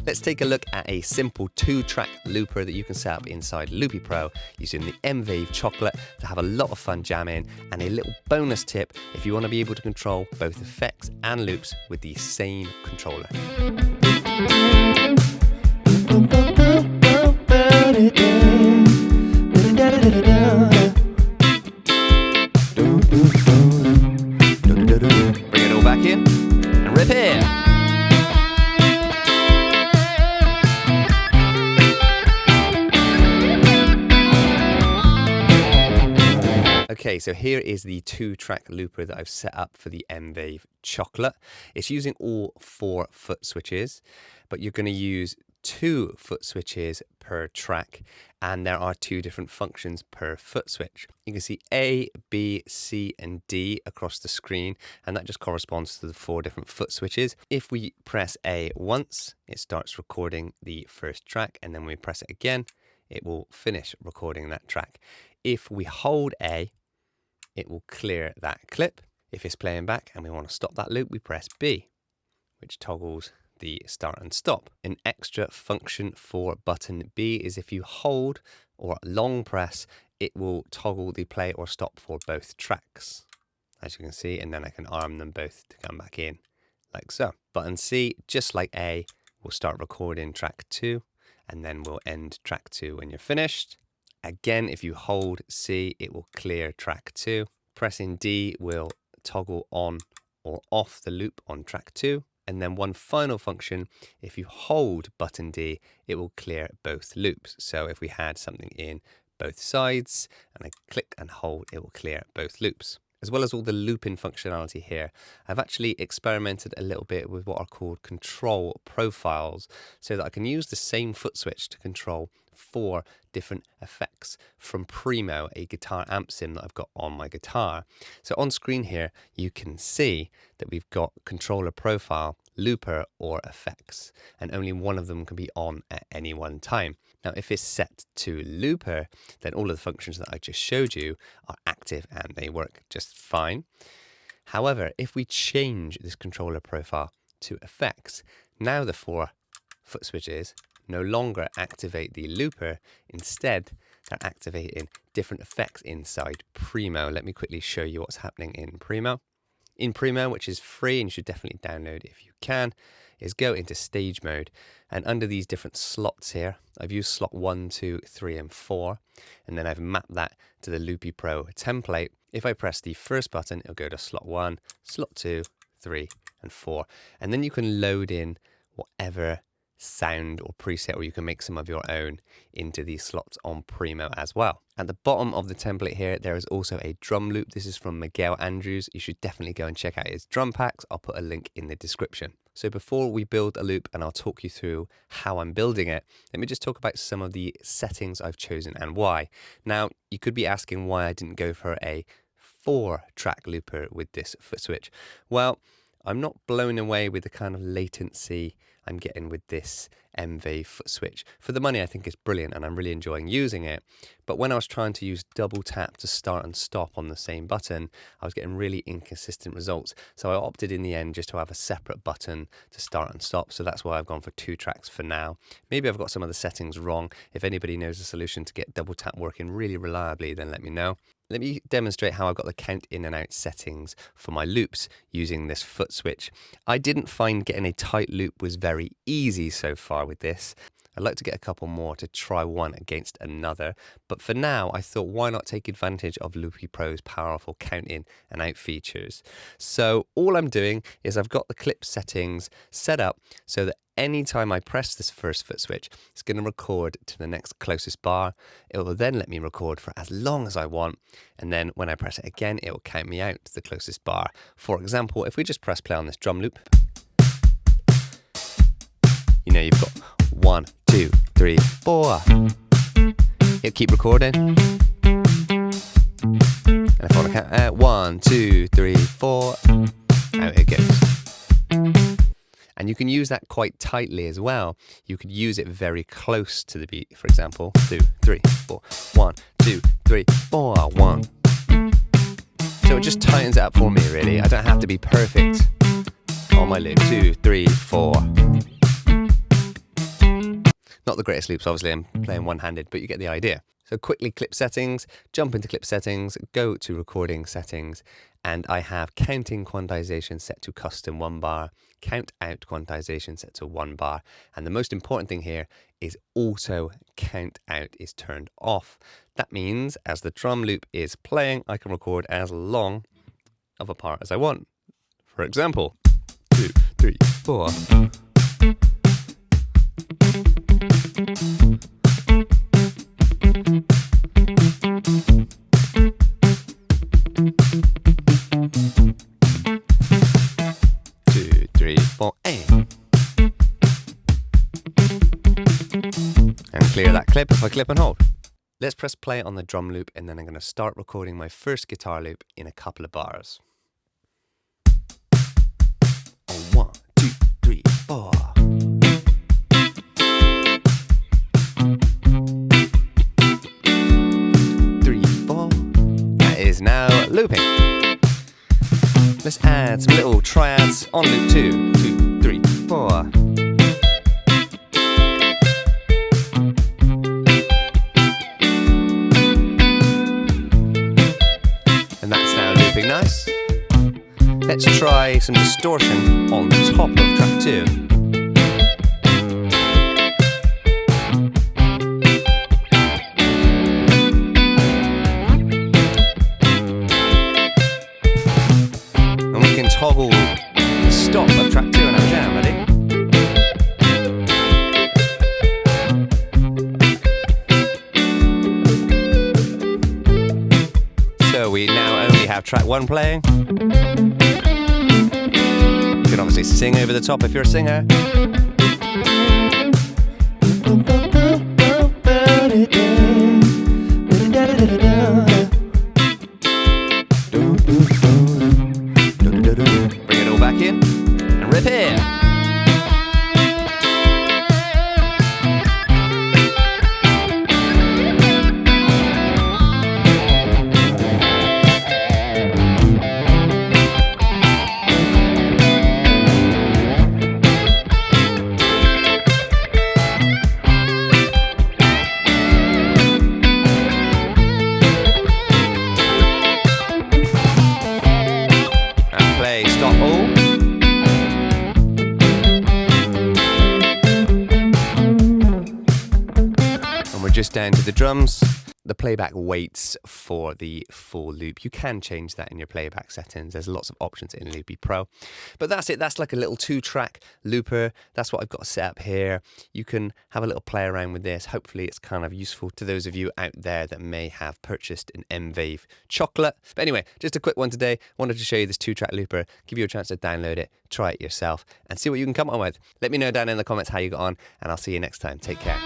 Let's take a look at a simple 2-track looper that you can set up inside Loopy Pro using the M-Vave chocolate to have a lot of fun jamming, and a little bonus tip if you want to be able to control both effects and loops with the same controller. Bring it all back in and repair. Okay, so here is the 2-track looper that I've set up for the M-Vave chocolate. It's using all 4 foot switches, but you're going to use 2 foot switches per track, and there are 2 different functions per foot switch. You can see A, B, C, and D across the screen, and that just corresponds to the 4 different foot switches. If we press A once, it starts recording the first track, and then when we press it again, it will finish recording that track. If we hold A, it will clear that clip. If it's playing back and we want to stop that loop, we press B, which toggles the start and stop. An extra function for button B is if you hold or long press, it will toggle the play or stop for both tracks, as you can see, and then I can arm them both to come back in, like so. Button C, just like A, will start recording track 2, and then we'll end track 2 when you're finished. Again, if you hold C, it will clear track 2. Pressing D will toggle on or off the loop on track 2. And then one final function, if you hold button D, it will clear both loops. So if we had something in both sides and I click and hold, it will clear both loops. As well as all the looping functionality here, I've actually experimented a little bit with what are called control profiles, so that I can use the same foot switch to control 4 different effects from Primo, a guitar amp sim that I've got on my guitar. So on screen here, you can see that we've got controller profile, looper, or effects, and only one of them can be on at any one time. Now, if it's set to looper, then all of the functions that I just showed you are active and they work just fine. However, if we change this controller profile to effects, now the 4 foot switches no longer activate the looper. Instead, they're activating different effects inside Primo. Let me quickly show you what's happening in Primo. In Primo, which is free and you should definitely download if you can, is go into stage mode, and under these different slots here, I've used slot 1, 2, 3, and 4, and then I've mapped that to the Loopy Pro template. If I press the first button, it'll go to slot 1, slot 2, 3, and 4, and then you can load in whatever sound or preset, or you can make some of your own into these slots on Primo as well. At the bottom of the template here, there is also a drum loop. This is from Miguel Andrews. You should definitely go and check out his drum packs. I'll put a link in the description. So before we build a loop, and I'll talk you through how I'm building it, let me just talk about some of the settings I've chosen and why. Now, you could be asking why I didn't go for a 4-track looper with this foot switch. Well, I'm not blown away with the kind of latency I'm getting with this M-Vave foot switch. For the money, I think it's brilliant and I'm really enjoying using it. But when I was trying to use double tap to start and stop on the same button, I was getting really inconsistent results. So I opted in the end just to have a separate button to start and stop. So that's why I've gone for 2 tracks for now. Maybe I've got some of the settings wrong. If anybody knows a solution to get double tap working really reliably, then let me know. Let me demonstrate how I got the count in and out settings for my loops using this foot switch. I didn't find getting a tight loop was very easy so far with this. I'd like to get a couple more to try one against another, but for now I thought why not take advantage of Loopy Pro's powerful count in and out features. So all I'm doing is I've got the clip settings set up so that anytime I press this first foot switch, it's going to record to the next closest bar. It will then let me record for as long as I want, and then when I press it again, it will count me out to the closest bar. For example, if we just press play on this drum loop, you know, you've got 1, 2, 3, 4. It'll keep recording. And if I want to count 1, 2, 3, 4, out it goes. And you can use that quite tightly as well. You could use it very close to the beat. For example, 2, 3, 4, 1, 2, 3, 4, 1. So it just tightens it up for me, really. I don't have to be perfect on my loop. 2, 3, 4. Not the greatest loops, obviously, I'm playing one-handed, but you get the idea. So quickly clip settings, jump into clip settings, go to recording settings, and I have counting quantization set to custom 1 bar, count out quantization set to 1 bar, and the most important thing here is auto count out is turned off. That means as the drum loop is playing, I can record as long of a part as I want. For example, 2, 3, 4. And clear that clip if I clip and hold. Let's press play on the drum loop and then I'm going to start recording my first guitar loop in a couple of bars. 1, 2, 3, 4. 3, 4. That is now looping. Let's add some little triads on loop 2, 2, 3, 4. And that's now looping nice. Let's try some distortion on top of track 2. And we can toggle the stop of track 2 in our jam, ready? So we now only have track 1 playing. You can obviously sing over the top if you're a singer. Bring it all back in and rip here. Stop all. And we're just down to the drums. The playback waits for the full loop. You can change that in your playback settings. There's lots of options in Loopy Pro. But that's it. That's like a little 2-track looper. That's what I've got set up here. You can have a little play around with this. Hopefully it's kind of useful to those of you out there that may have purchased an M-Vave chocolate. But anyway, just a quick one today. Wanted to show you this 2-track looper, give you a chance to download it, try it yourself, and see what you can come up with. Let me know down in the comments how you got on, and I'll see you next time. Take care.